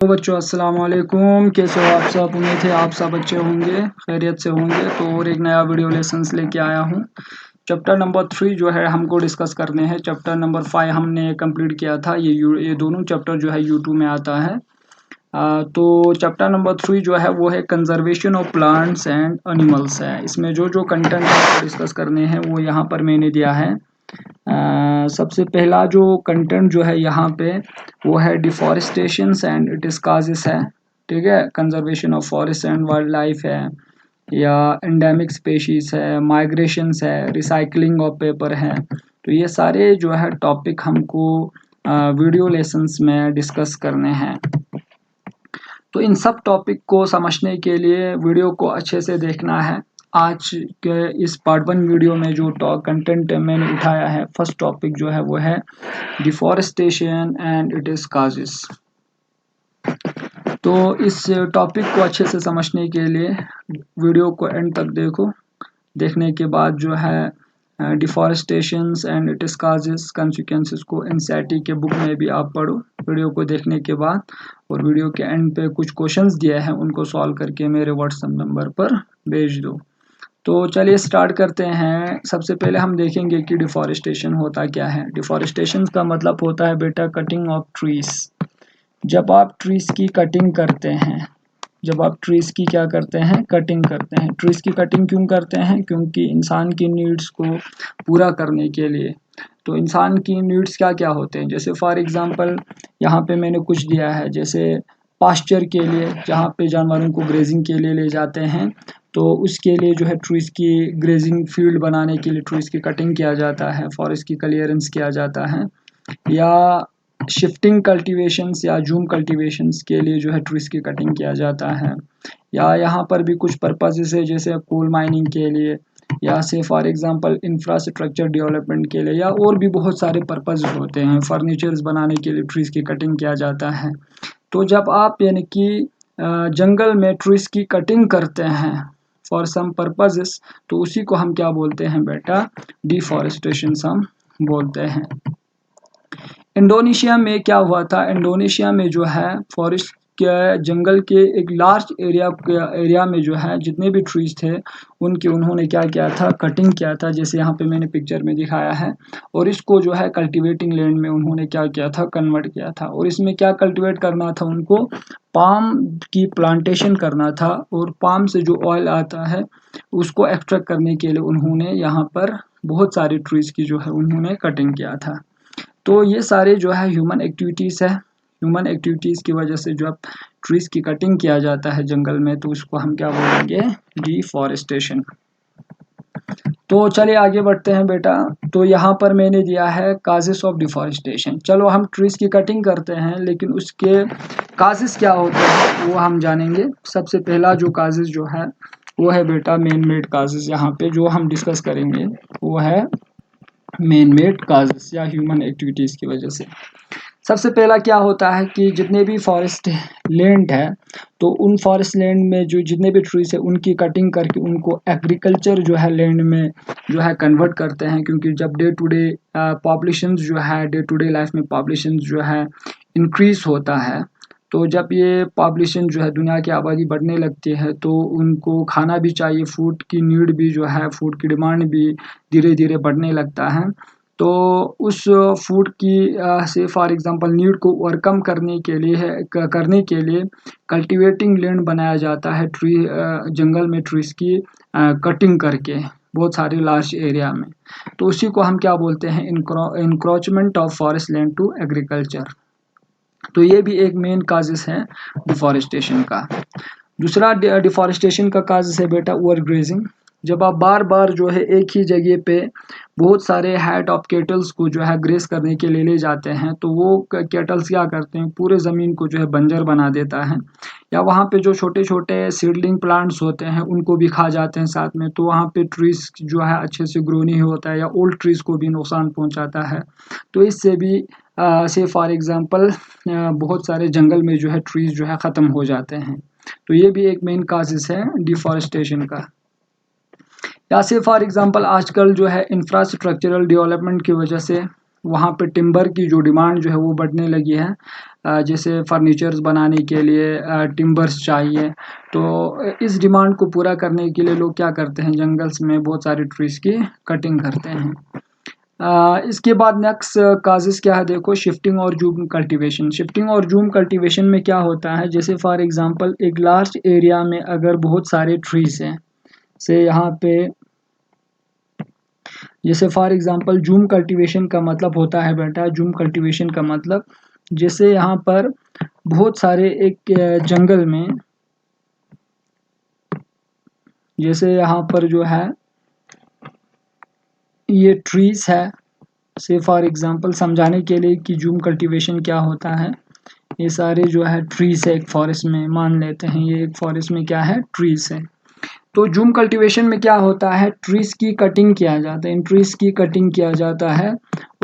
तो बच्चों अस्सलाम वालेकुम, कैसे हो आप सब। उम्मीद है आप सब अच्छे होंगे, खैरियत से होंगे। तो और एक नया वीडियो लेसन्स लेके आया हूँ। चैप्टर नंबर 3 जो है हमको डिस्कस करने हैं। चैप्टर नंबर 5 हमने कंप्लीट किया था। ये दोनों चैप्टर जो है यूट्यूब में आता है। तो चैप्टर नंबर 3 जो है वो है conservation of plants and animals है। इसमें जो जो कंटेंट आपको डिस्कस करने हैं वो यहाँ पर मैंने दिया है। सबसे पहला जो कंटेंट जो है यहाँ पे वो है डिफॉरेस्टेशन एंड इट्स काजेस है। ठीक है, conservation of forest and wild life है, या एंडेमिक स्पेशीज है, माइग्रेशंस है, रिसाइकलिंग ऑफ पेपर है। तो ये सारे जो है टॉपिक हमको वीडियो लेसन्स में डिस्कस करने हैं। तो इन सब टॉपिक को समझने के लिए वीडियो को अच्छे से देखना है। आज के इस पार्ट 1 वीडियो में जो कंटेंट मैंने उठाया है, फर्स्ट टॉपिक जो है वो है deforestation and it is causes. तो इस टॉपिक को अच्छे से समझने के लिए वीडियो को एंड तक देखो। देखने के बाद जो है deforestation and it is causes consequences को एनसीईआरटी के बुक में भी आप पढ़ो वीडियो को देखने के बाद। और वीडियो के एंड पे कुछ क्वेश्चंस दिए हैं, उनको सॉल्व करके मेरे व्हाट्सएप नंबर पर भेज दो। तो चलिए स्टार्ट करते हैं। सबसे पहले हम देखेंगे कि डिफॉरेस्टेशन होता क्या है। डिफॉरेस्टेशन का मतलब होता है बेटा कटिंग ऑफ ट्रीज। जब आप ट्रीज की कटिंग करते हैं, जब आप ट्रीज की क्या करते हैं, कटिंग करते हैं। ट्रीज की कटिंग क्यों करते हैं? क्योंकि इंसान की नीड्स को पूरा करने के लिए। तो इंसान की नीड्स क्या क्या होते हैं, जैसे फॉर एग्जांपल यहाँ पे मैंने कुछ दिया है, जैसे पास्चर के लिए, जहाँ पे जानवरों को ग्रेजिंग के लिए ले जाते हैं, तो उसके लिए जो है ट्रीज की ग्रेजिंग फील्ड बनाने के लिए ट्रीज की कटिंग किया जाता है, फॉरेस्ट की क्लियरेंस किया जाता है। या शिफ्टिंग कल्टीवेशंस या जूम कल्टीवेशंस के लिए जो है ट्रीज की कटिंग किया जाता है। या यहाँ पर भी कुछ पर्पजेस है, जैसे कोल माइनिंग के लिए, या से फॉर एग्जांपल इंफ्रास्ट्रक्चर डेवलपमेंट के लिए, या और भी बहुत सारे पर्पज होते हैं। फर्नीचर्स बनाने के लिए ट्रीज की कटिंग किया जाता है। तो जब आप यानी कि जंगल में ट्रीज की कटिंग करते हैं फॉर सम पर्पजेस, तो उसी को हम क्या बोलते हैं बेटा, डिफॉरेस्टेशन हम बोलते हैं। इंडोनेशिया में क्या हुआ था, इंडोनेशिया में जो है फॉरेस्ट के जंगल के एक लार्ज एरिया में जो है जितने भी ट्रीज थे उनकी उन्होंने क्या किया था, कटिंग किया था, जैसे यहाँ पे मैंने पिक्चर में दिखाया है। और इसको जो है कल्टीवेटिंग लैंड में उन्होंने क्या किया था, कन्वर्ट किया था। और इसमें क्या कल्टीवेट करना था उनको, पाम की प्लांटेशन करना था। और पाम से जो ऑयल आता है उसको एक्सट्रैक्ट करने के लिए उन्होंने यहाँ पर बहुत सारे ट्रीज की जो है उन्होंने कटिंग किया था। तो ये सारे जो है ह्यूमन एक्टिविटीज़ है। ह्यूमन एक्टिविटीज़ की वजह से जो अब ट्रीज की कटिंग किया जाता है जंगल में, तो उसको हम क्या बोलेंगे, डिफॉरेस्टेशन। तो चलिए आगे बढ़ते हैं बेटा। तो यहाँ पर मैंने दिया है काजेस ऑफ डिफॉरेस्टेशन। चलो हम ट्रीज की कटिंग करते हैं, लेकिन उसके काजेस क्या होते हैं वो हम जानेंगे। सबसे पहला जो काजेस जो है वो है बेटा मेन मेड काजेस। यहाँ पे जो हम डिस्कस करेंगे वो है मेन मेड काजेस या ह्यूमन एक्टिविटीज़ की वजह से। सबसे पहला क्या होता है कि जितने भी फॉरेस्ट लैंड है, तो उन फॉरेस्ट लैंड में जो जितने भी ट्रीज है उनकी कटिंग करके उनको एग्रीकल्चर जो है लैंड में जो है कन्वर्ट करते हैं। क्योंकि जब डे टू डे पॉपुलेशन जो है, डे टू डे लाइफ में पॉपुलेशन जो है इंक्रीज होता है, तो जब ये पॉपुलेशन जो है दुनिया की आबादी बढ़ने लगती है, तो उनको खाना भी चाहिए, फूड की नीड भी जो है, फूड की डिमांड भी धीरे धीरे बढ़ने लगता है। तो उस फूड की से फॉर एग्जांपल नीड को ओवरकम करने के लिए कल्टीवेटिंग लैंड बनाया जाता है, जंगल में ट्रीज की कटिंग करके बहुत सारे लार्ज एरिया में। तो उसी को हम क्या बोलते हैं, encroachment of forest land to agriculture. तो ये भी एक मेन काजेस है डिफॉरेस्टेशन का। दूसरा डिफॉरेस्टेशन का काजेस है बेटा ओवरग्रेजिंग। जब आप बार बार जो है एक ही जगह पे बहुत सारे हैट ऑफ केटल्स को जो है ग्रेस करने के लिए ले जाते हैं, तो वो केटल्स क्या करते हैं, पूरे ज़मीन को जो है बंजर बना देता है। या वहाँ पे जो छोटे छोटे सीडलिंग प्लांट्स होते हैं उनको भी खा जाते हैं साथ में, तो वहाँ पे ट्रीज जो है अच्छे से ग्रो नहीं होता है, या ओल्ड ट्रीज को भी नुकसान पहुँचाता है। तो इससे भी से फॉर एग्ज़ाम्पल बहुत सारे जंगल में जो है ट्रीज जो है ख़त्म हो जाते हैं। तो ये भी एक मेन काजेस है डिफॉरेस्टेशन का। या से फॉर एग्जांपल आजकल जो है इंफ्रास्ट्रक्चरल डेवलपमेंट की वजह से वहाँ पे टिम्बर की जो डिमांड जो है वो बढ़ने लगी है। जैसे फर्नीचर्स बनाने के लिए टिम्बर्स चाहिए, तो इस डिमांड को पूरा करने के लिए लोग क्या करते हैं, जंगल्स में बहुत सारे ट्रीज की कटिंग करते हैं। इसके बाद नेक्स्ट काजेस क्या है, देखो शिफ्टिंग और जूम कल्टीवेशन। शिफ्टिंग और जूम कल्टीवेशन में क्या होता है, जैसे फॉर एग्जांपल एक लार्ज एरिया में अगर बहुत सारे ट्रीज हैं, से यहाँ पे जैसे फॉर एग्जांपल जूम कल्टीवेशन का मतलब होता है बेटा, जूम कल्टीवेशन का मतलब जैसे यहाँ पर बहुत सारे एक जंगल में, जैसे यहाँ पर जो है ये ट्रीज है, से फॉर एग्जांपल समझाने के लिए कि जूम कल्टीवेशन क्या होता है। ये सारे जो है ट्रीज है एक फॉरेस्ट में, मान लेते हैं ये एक फॉरेस्ट में क्या है, ट्रीज है। तो जूम कल्टीवेशन में क्या होता है, ट्रीज की कटिंग किया जाता है, इन ट्रीज की कटिंग किया जाता है,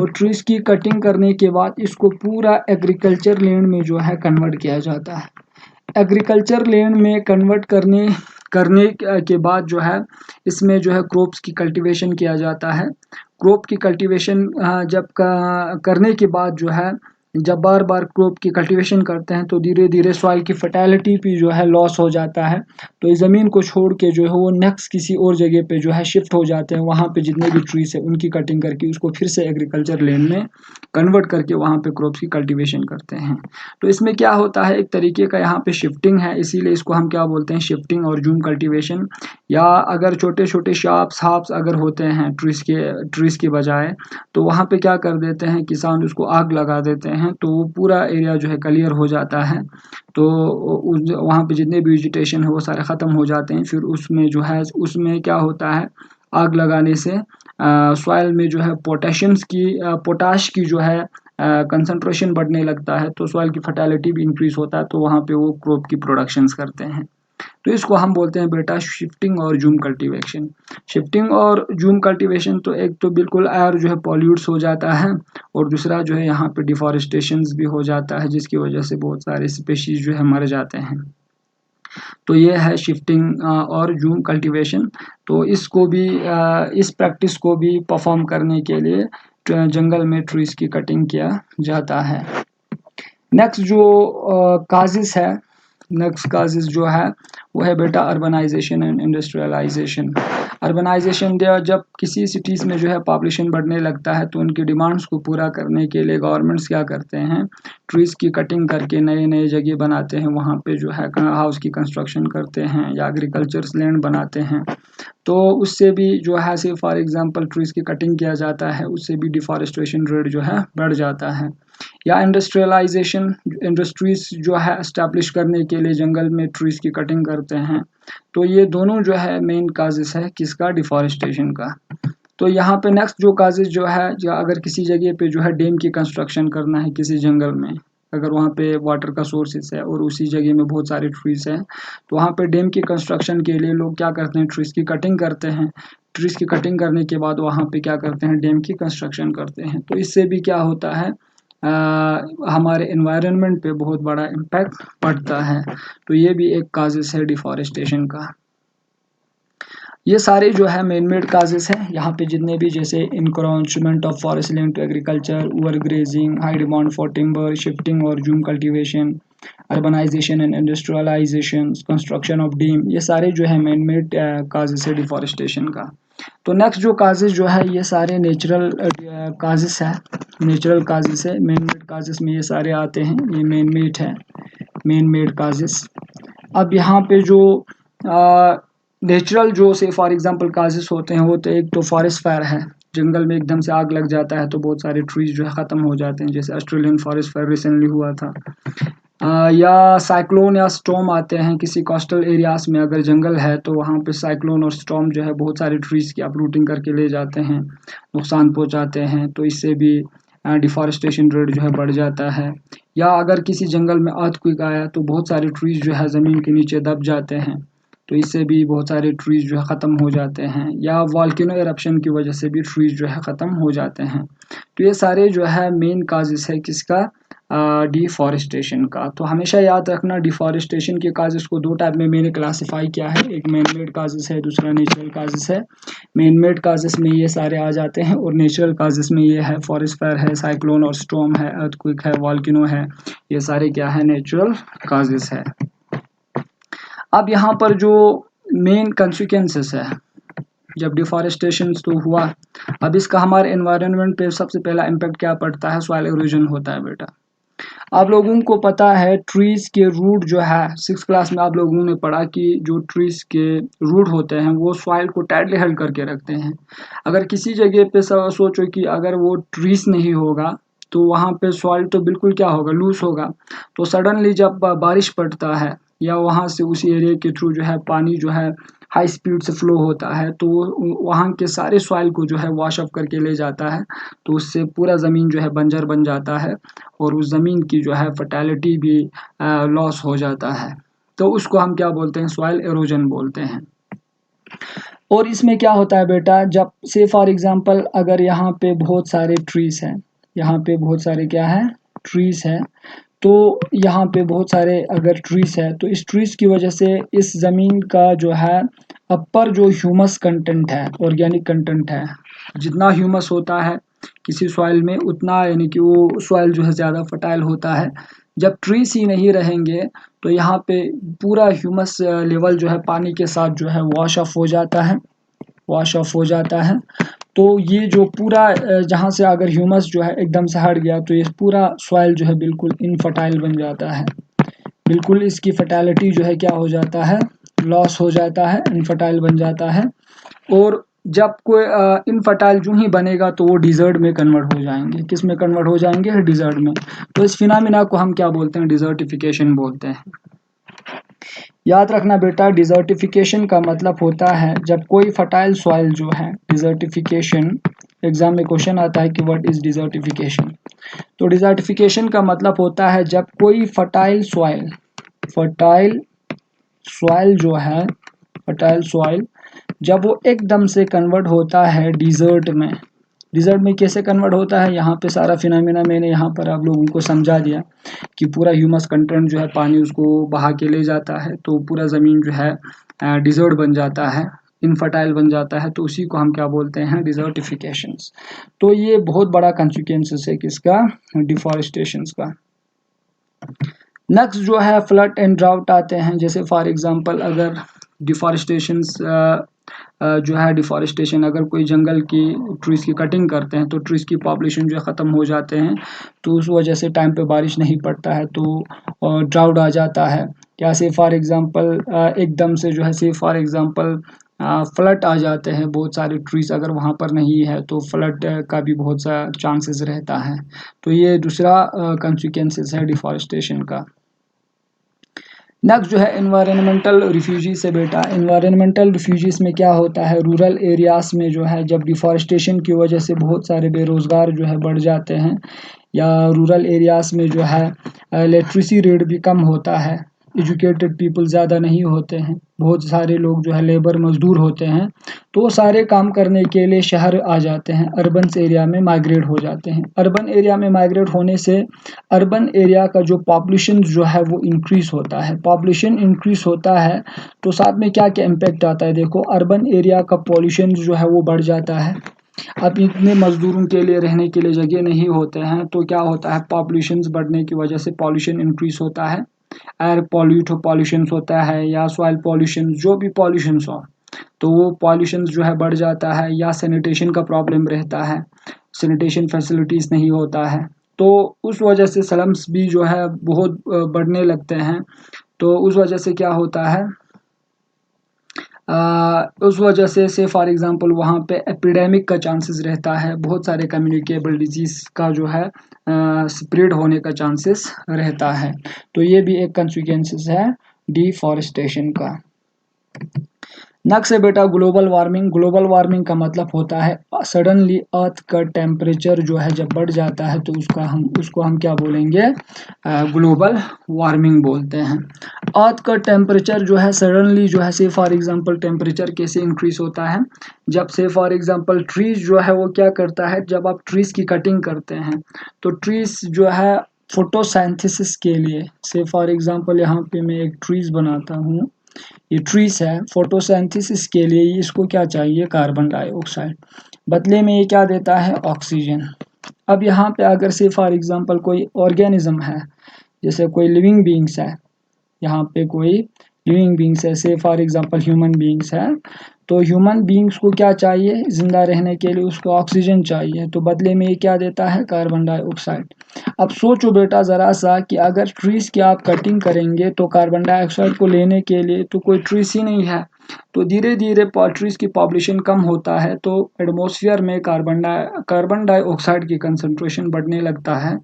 और ट्रीज की कटिंग करने के बाद इसको पूरा एग्रीकल्चर लैंड में जो है कन्वर्ट किया जाता है। एग्रीकल्चर लैंड में कन्वर्ट करने करने के बाद जो है इसमें जो है क्रॉप्स की कल्टीवेशन किया जाता है। क्रॉप की कल्टीवेशन जब करने के बाद जो है, जब बार बार क्रॉप की कल्टीवेशन करते हैं तो धीरे धीरे सॉइल की फर्टिलिटी भी जो है लॉस हो जाता है। तो इस ज़मीन को छोड़ के जो है वो नेक्स्ट किसी और जगह पे जो है शिफ्ट हो जाते हैं, वहाँ पे जितने भी ट्रीज है उनकी कटिंग करके उसको फिर से एग्रीकल्चर लैंड में कन्वर्ट करके वहाँ पे क्रॉप्स की कल्टीवेशन करते हैं। तो इसमें क्या होता है, एक तरीके का यहाँ पे शिफ्टिंग है, इसीलिए इसको हम क्या बोलते हैं, शिफ्टिंग और जूम कल्टीवेशन। या अगर छोटे छोटे शार्प्स हार्प्स अगर होते हैं ट्रीज के बजाय, तो वहाँ पे क्या कर देते हैं किसान, उसको आग लगा देते हैं, तो वो पूरा एरिया जो है क्लियर हो जाता है। तो वहाँ पे जितने भी वेजिटेशन है वो सारे ख़त्म हो जाते हैं। फिर उसमें जो है उसमें क्या होता है, आग लगाने से सॉइल में जो है पोटाश की जो है कंसंट्रेशन बढ़ने लगता है, तो सॉइल की फर्टिलिटी भी इंक्रीज होता है, तो वहाँ पे वो क्रॉप की प्रोडक्शंस करते हैं। तो इसको हम बोलते हैं बेटा शिफ्टिंग और जूम कल्टीवेशन। शिफ्टिंग और जूम कल्टीवेशन तो एक तो बिल्कुल एयर जो है पॉल्यूट्स हो जाता है, और दूसरा जो है यहाँ पे डिफॉरेस्टेशन भी हो जाता है, जिसकी वजह से बहुत सारे स्पेशीज जो है मर जाते हैं। तो ये है शिफ्टिंग और जूम कल्टीवेशन। तो इसको भी इस प्रैक्टिस को भी परफॉर्म करने के लिए जंगल में ट्रीज की कटिंग किया जाता है। नेक्स्ट जो काजेस है, नेक्स्ट काजेस जो है वो है बेटा अर्बनाइजेशन एंड इंडस्ट्रियलाइजेशन। अर्बनाइजेशन जब किसी सिटीज़ में जो है पॉपुलेशन बढ़ने लगता है, तो उनकी डिमांड्स को पूरा करने के लिए गवर्नमेंट्स क्या करते हैं, ट्रीज़ की कटिंग करके नए नए जगह बनाते हैं, वहाँ पे जो है हाउस की कंस्ट्रक्शन करते हैं या एग्रीकल्चर लैंड बनाते हैं। तो उससे भी जो है सिर्फ फॉर एग्जांपल ट्रीज़ की कटिंग किया जाता है, उससे भी डिफॉरेस्टेशन रेट जो है बढ़ जाता है। या इंडस्ट्रियलाइजेशन, इंडस्ट्रीज जो है एस्टैब्लिश करने के लिए जंगल में ट्रीज की कटिंग करते हैं। तो ये दोनों जो है मेन काजेस है किसका, डिफॉरेस्टेशन का। तो यहाँ पे नेक्स्ट जो काजेस जो है, अगर किसी जगह पे जो है डैम की कंस्ट्रक्शन करना है किसी जंगल में, अगर वहाँ पे वाटर का सोर्सेस है और उसी जगह में बहुत सारे ट्रीज हैं, तो वहाँ पे डैम की कंस्ट्रक्शन के लिए लोग क्या करते हैं, ट्रीज की कटिंग करते हैं। ट्रीज की कटिंग करने के बाद वहाँ पे क्या करते हैं, डैम की कंस्ट्रक्शन करते हैं। तो इससे भी क्या होता है, हमारे एनवायरनमेंट पे बहुत बड़ा इम्पैक्ट पड़ता है। तो ये भी एक काजेस है डिफॉरेस्टेशन का। ये सारे जो है मैन मेड काजेस हैं, यहाँ पे जितने भी जैसे encroachment of forest land to agriculture, over grazing, high demand for timber, shifting और jhum cultivation, urbanisation and industrialisation, construction of dam, ये सारे जो है मैन मेड काजेस है डिफॉरेस्टेशन का। तो नेक्स्ट जो काजेस जो है ये सारे नेचुरल काजेस है, नेचुरल काजेस है। मैन मेड काजेस में ये सारे आते हैं, ये मैन मेड है, मैन मेड काजेस। अब यहाँ पे जो नेचुरल जो से फॉर एग्जांपल काजेस होते हैं, वो तो एक तो फॉरेस्ट फायर है, जंगल में एकदम से आग लग जाता है तो बहुत सारे ट्रीज जो है ख़त्म हो जाते हैं, जैसे ऑस्ट्रेलियन फॉरेस्ट फायर रिसेंटली हुआ था। या साइक्लोन या स्टॉर्म आते हैं किसी कोस्टल एरियाज में, अगर जंगल है तो वहाँ पे साइक्लोन और स्टॉर्म जो है बहुत सारे ट्रीज की अपरूटिंग करके ले जाते हैं, नुकसान पहुँचाते हैं, तो इससे भी डिफॉरेस्टेशन रेट जो है बढ़ जाता है। या अगर किसी जंगल में अर्थक्वेक आया तो बहुत सारे ट्रीज जो है ज़मीन के नीचे दब जाते हैं, तो इससे भी बहुत सारे ट्रीज जो है ख़त्म हो जाते हैं। या वॉल्केनो एरप्शन की वजह से भी ट्रीज जो है ख़त्म हो जाते हैं। तो ये सारे जो है मेन काजेस है किसका, डिफॉरेस्टेशन का। तो हमेशा याद रखना डिफॉरेस्टेशन के काजेस को दो टाइप में मैंने क्लासिफाई किया है, एक मैन मेड काजेस है, दूसरा नेचुरल काजेस है। मैन मेड काजेस में ये सारे आ जाते हैं और नेचुरल काजेस में ये है फॉरेस्ट फायर है, साइक्लोन और स्टॉर्म है, अर्थक्वेक है, वॉल्केनो है, ये सारे क्या है नेचुरल काजेस है। अब यहाँ पर जो मेन कंसिक्वेंसेस है जब डिफॉरेस्टेशन तो हुआ, अब इसका हमारे एनवायरनमेंट पे सबसे पहला इम्पैक्ट क्या पड़ता है, सॉइल इरोजन होता है बेटा। आप लोगों को पता है ट्रीज के रूट जो है, 6th क्लास में आप लोगों ने पढ़ा कि जो ट्रीज के रूट होते हैं वो सॉइल को टाइटली हेल्ड करके रखते हैं। अगर किसी जगह पे सोचो कि अगर वो ट्रीज नहीं होगा तो वहाँ पे सॉइल तो बिल्कुल क्या होगा, लूज होगा। तो सडनली जब बारिश पड़ता है या वहाँ से उसी एरिया के थ्रू जो है पानी जो है हाई स्पीड से फ्लो होता है तो वहाँ के सारे सॉइल को जो है वॉश ऑफ करके ले जाता है। तो उससे पूरा ज़मीन जो है बंजर बन जाता है और उस ज़मीन की जो है फर्टिलिटी भी लॉस हो जाता है। तो उसको हम क्या बोलते हैं, सॉइल एरोजन बोलते हैं। और इसमें क्या होता है बेटा, जब से फॉर एग्जांपल अगर यहाँ पे बहुत सारे ट्रीज हैं, यहाँ पे बहुत सारे क्या है ट्रीज हैं, तो यहाँ पे बहुत सारे अगर ट्रीज है तो इस ट्रीज की वजह से इस ज़मीन का जो है अपर जो ह्यूमस कंटेंट है, ऑर्गेनिक कंटेंट है, जितना ह्यूमस होता है किसी सॉइल में उतना यानी कि वो सॉइल जो है ज़्यादा फर्टाइल होता है। जब ट्रीज ही नहीं रहेंगे तो यहाँ पे पूरा ह्यूमस लेवल जो है पानी के साथ जो है वॉश ऑफ हो जाता है, वॉश ऑफ हो जाता है। तो ये जो पूरा जहाँ से अगर ह्यूमस जो है एकदम से हट गया तो ये पूरा सॉइल जो है बिल्कुल इनफर्टाइल बन जाता है, बिल्कुल इसकी फर्टालिटी जो है क्या हो जाता है, लॉस हो जाता है, इनफर्टाइल बन जाता है। और जब कोई इनफर्टाइल जो ही बनेगा तो वो डिजर्ट में कन्वर्ट हो जाएंगे, किस में कन्वर्ट हो जाएंगे, डिजर्ट में। तो इस फिनोमिना को हम क्या बोलते हैं, डिजर्टिफिकेशन बोलते हैं। याद रखना बेटा डिजर्टिफिकेशन का मतलब होता है जब कोई फर्टाइल सॉइल जो है, डिजर्टिफिकेशन एग्जाम में क्वेश्चन आता है कि व्हाट इज डिजर्टिफिकेशन। तो डिजर्टिफिकेशन का मतलब होता है जब कोई फर्टाइल सॉइल जो है, फर्टाइल सॉइल जब वो एकदम से कन्वर्ट होता है डिजर्ट में। डिजर्ट में कैसे कन्वर्ट होता है, यहाँ पे सारा फिनोमेना मैंने यहाँ पर आप लोगों को समझा दिया कि पूरा ह्यूमस कंटेंट जो है पानी उसको बहा के ले जाता है तो पूरा ज़मीन जो है डिजर्ट बन जाता है, इनफर्टाइल बन जाता है। तो उसी को हम क्या बोलते हैं, डिजर्टिफिकेशंस। तो ये बहुत बड़ा कंसिक्वेंसेस है किसका, डिफॉरेस्टेशंस का। नेक्स्ट जो है फ्लड एंड ड्राउट आते हैं। जैसे फॉर एग्जांपल अगर डिफॉरेस्टेशंस जो है, डिफॉरेस्टेशन अगर कोई जंगल की ट्रीज़ की कटिंग करते हैं तो ट्रीज़ की पॉपुलेशन जो है ख़त्म हो जाते हैं, तो उस वजह से टाइम पे बारिश नहीं पड़ता है तो ड्राउट आ जाता है। क्या से फॉर एग्जांपल एकदम से जो है से फॉर एग्जांपल फ्लड आ जाते हैं, बहुत सारे ट्रीज़ अगर वहाँ पर नहीं है तो फ्लड का भी बहुत सा चांसेस रहता है। तो ये दूसरा कंसिक्वेंसेस है डिफॉरेस्टेशन का। नेक्स्ट जो है एनवायरनमेंटल रिफ्यूजीज से बेटा। एनवायरनमेंटल रिफ्यूजीज में क्या होता है, रूरल एरियाज़ में जो है जब डिफॉरेस्टेशन की वजह से बहुत सारे बेरोज़गार जो है बढ़ जाते हैं, या रूरल एरियाज़ में जो है लिटरेसी रेट भी कम होता है, एजुकेटेड पीपल ज़्यादा नहीं होते हैं, बहुत सारे लोग जो है लेबर मज़दूर होते हैं, तो वो सारे काम करने के लिए शहर आ जाते हैं, अर्बन एरिया में माइग्रेट हो जाते हैं। अर्बन एरिया में माइग्रेट होने से अर्बन एरिया का जो पॉपुलेशन जो है वो इंक्रीज़ होता है। पॉपुलेशन इंक्रीज़ होता है तो साथ में क्या क्या इम्पैक्ट आता है, देखो अर्बन एरिया का पॉल्यूशन जो है वो बढ़ जाता है। अब इतने मज़दूरों के लिए रहने के लिए जगह नहीं होते हैं तो क्या होता है, पॉपुलेशन बढ़ने की वजह से पॉल्यूशन इंक्रीज़ होता है, एयर पॉल्यूशन होता है या सॉइल पॉल्यूशन, जो भी पॉल्यूशन हो तो वो पॉल्यूशन जो है बढ़ जाता है। या सैनिटेशन का प्रॉब्लम रहता है, सैनिटेशन फैसिलिटीज़ नहीं होता है, तो उस वजह से स्लम्स भी जो है बहुत बढ़ने लगते हैं। तो उस वजह से क्या होता है, उस वजह से फॉर एग्जांपल वहाँ पे एपिडेमिक का चांसेस रहता है, बहुत सारे कम्युनिकेबल डिजीज़ का जो है स्प्रेड होने का चांसेस रहता है। तो ये भी एक कंसिक्वेंसेस है डिफॉरेस्टेशन का। नेक्स्ट है बेटा ग्लोबल वार्मिंग। ग्लोबल वार्मिंग का मतलब होता है सडनली अर्थ का टेम्परेचर जो है जब बढ़ जाता है तो उसको हम क्या बोलेंगे, ग्लोबल वार्मिंग बोलते हैं। अर्थ का टेम्परेचर जो है सडनली जो है से फॉर एग्जांपल टेम्परेचर कैसे इंक्रीज होता है, जब से फॉर एग्जांपल ट्रीज जो है वो क्या करता है, जब आप ट्रीज की कटिंग करते हैं तो ट्रीज जो है फोटोसिंथेसिस के लिए, से फॉर एग्जांपल यहाँ पे मैं एक ट्रीज बनाता हूँ, ये ट्रीज है, फोटोसिंथेसिस के लिए इसको क्या चाहिए, कार्बन डाइऑक्साइड, बदले में ये क्या देता है, ऑक्सीजन। अब यहाँ पे अगर से फॉर एग्जांपल कोई ऑर्गेनिज्म है, जैसे कोई लिविंग बींग्स है, यहाँ पे कोई लिविंग बींग्स है, से फॉर एग्जांपल ह्यूमन बींग्स है, तो ह्यूमन बींग्स को क्या चाहिए, जिंदा रहने के लिए उसको ऑक्सीजन चाहिए, तो बदले में ये क्या देता है, कार्बन डाइऑक्साइड। अब सोचो बेटा ज़रा सा कि अगर ट्रीज की आप कटिंग करेंगे तो कार्बन डाइऑक्साइड को लेने के लिए तो कोई ट्रीज ही नहीं है, तो धीरे धीरे ट्रीज की पॉपुलेशन कम होता है, तो एटमॉस्फेयर में कार्बन डाइऑक्साइड की कंसंट्रेशन बढ़ने लगता है,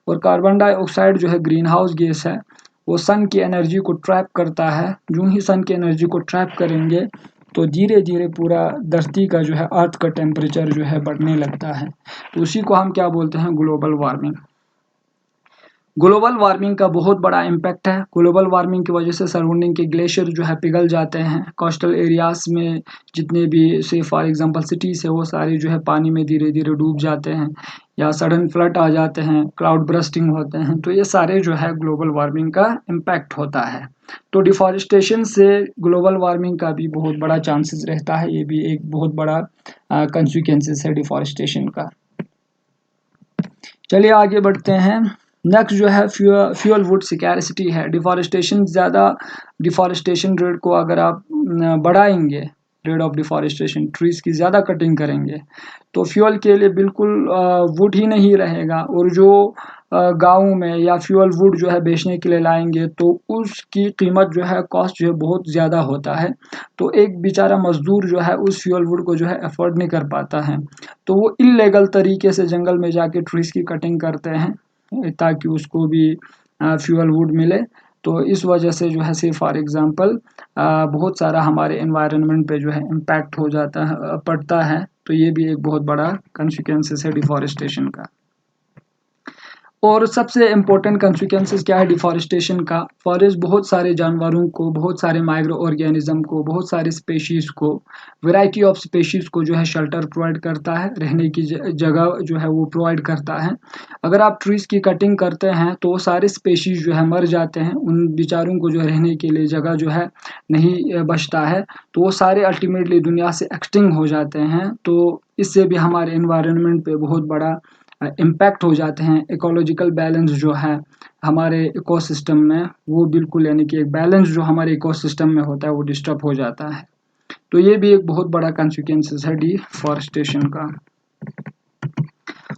और कार्बन डाइऑक्साइड जो है ग्रीन हाउस गैस है, वो सन की एनर्जी को ट्रैप करता है। जो ही सन की एनर्जी को ट्रैप करेंगे तो धीरे धीरे पूरा धरती का जो है, अर्थ का टेम्परेचर जो है बढ़ने लगता है, तो उसी को हम क्या बोलते हैं, ग्लोबल वार्मिंग। ग्लोबल वार्मिंग का बहुत बड़ा इम्पैक्ट है। ग्लोबल वार्मिंग की वजह से सराउंडिंग के ग्लेशियर जो है पिघल जाते हैं, कोस्टल एरियाज में जितने भी से फॉर एग्जांपल सिटीज़ है वो सारी जो है पानी में धीरे धीरे डूब जाते हैं, या सडन फ्लड आ जाते हैं, क्लाउड ब्रस्टिंग होते हैं, तो ये सारे जो है ग्लोबल वार्मिंग का इम्पैक्ट होता है। तो डिफॉरेस्टेशन से ग्लोबल वार्मिंग का भी बहुत बड़ा चांसेस रहता है, ये भी एक बहुत बड़ा कंसिक्वेंसेस है डिफॉरेस्टेशन का। चलिए आगे बढ़ते हैं। नेक्स्ट जो है फ्यूल वुड सिकैरिसिटी है। डिफॉरेस्टेशन रेट को अगर आप बढ़ाएंगे, रेट ऑफ डिफॉरेस्टेशन, ट्रीज की ज़्यादा कटिंग करेंगे, तो फ्यूल के लिए बिल्कुल वुड ही नहीं रहेगा, और जो गाँव में या फ्यूल वुड जो है बेचने के लिए लाएंगे तो उसकी कीमत जो है, कॉस्ट जो है बहुत ज़्यादा होता है, तो एक बेचारा मजदूर जो है उस फ्यूल वुड को जो है अफोर्ड नहीं कर पाता है, तो वो इल्लेगल तरीके से जंगल में जाके ट्रीज की कटिंग करते हैं ताकि उसको भी फ्यूल वुड मिले। तो इस वजह से जो है से फॉर एग्जांपल बहुत सारा हमारे एनवायरनमेंट पे जो है इम्पैक्ट हो जाता है, पड़ता है, तो ये भी एक बहुत बड़ा कंसिक्वेंसेस है डिफॉरेस्टेशन का। और सबसे इम्पोर्टेंट कंसिक्वेंसेस क्या है डिफॉरेस्टेशन का, फॉरेस्ट बहुत सारे जानवरों को, बहुत सारे माइक्रो ऑर्गेनिज्म को, बहुत सारे स्पेशीज़ को, वैरायटी ऑफ स्पेशीज़ को जो है शेल्टर प्रोवाइड करता है, रहने की जगह जो है वो प्रोवाइड करता है। अगर आप ट्रीज़ की कटिंग करते हैं तो सारे स्पेशीज़ जो है मर जाते हैं, उन बेचारों को जो रहने के लिए जगह जो है नहीं बचता है, तो वो सारे अल्टीमेटली दुनिया से एक्सटिंक्ट हो जाते हैं। तो इससे भी हमारे एनवायरनमेंट पे बहुत बड़ा इम्पैक्ट हो जाते हैं। इकोलॉजिकल बैलेंस जो है हमारे इकोसिस्टम में, वो बिल्कुल यानी कि एक बैलेंस जो हमारे इकोसिस्टम में होता है वो डिस्टर्ब हो जाता है। तो ये भी एक बहुत बड़ा कंसिक्वेंसेस है डिफॉरेस्टेशन का।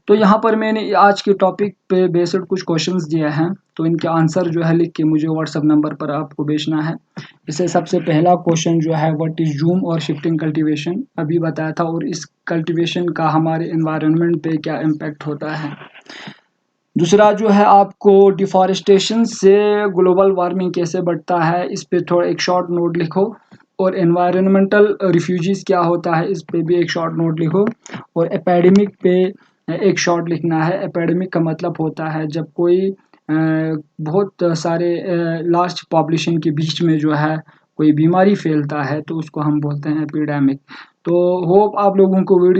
तो यहाँ पर मैंने आज के टॉपिक पे बेस्ड कुछ क्वेश्चंस दिए हैं, तो इनके आंसर जो है लिख के मुझे व्हाट्सएप नंबर पर आपको भेजना है। इससे सबसे पहला क्वेश्चन जो है व्हाट इज जूम और शिफ्टिंग कल्टीवेशन, अभी बताया था, और इस कल्टीवेशन का हमारे एनवायरनमेंट पे क्या इम्पैक्ट होता है। दूसरा जो है आपको डिफॉरेस्टेशन से ग्लोबल वार्मिंग कैसे बढ़ता है, इस पे थोड़ा एक शॉर्ट नोट लिखो, और एनवायरनमेंटल रिफ्यूजीज क्या होता है इस पे भी एक शॉर्ट नोट लिखो, और एपेडेमिक पे एक शॉर्ट लिखना है। एपेडेमिक का मतलब होता है जब कोई बहुत सारे लार्ज पॉपुलेशन के बीच में जो है कोई बीमारी फैलता है, तो उसको हम बोलते हैं एपिडेमिक। तो होप आप लोगों को वीडियो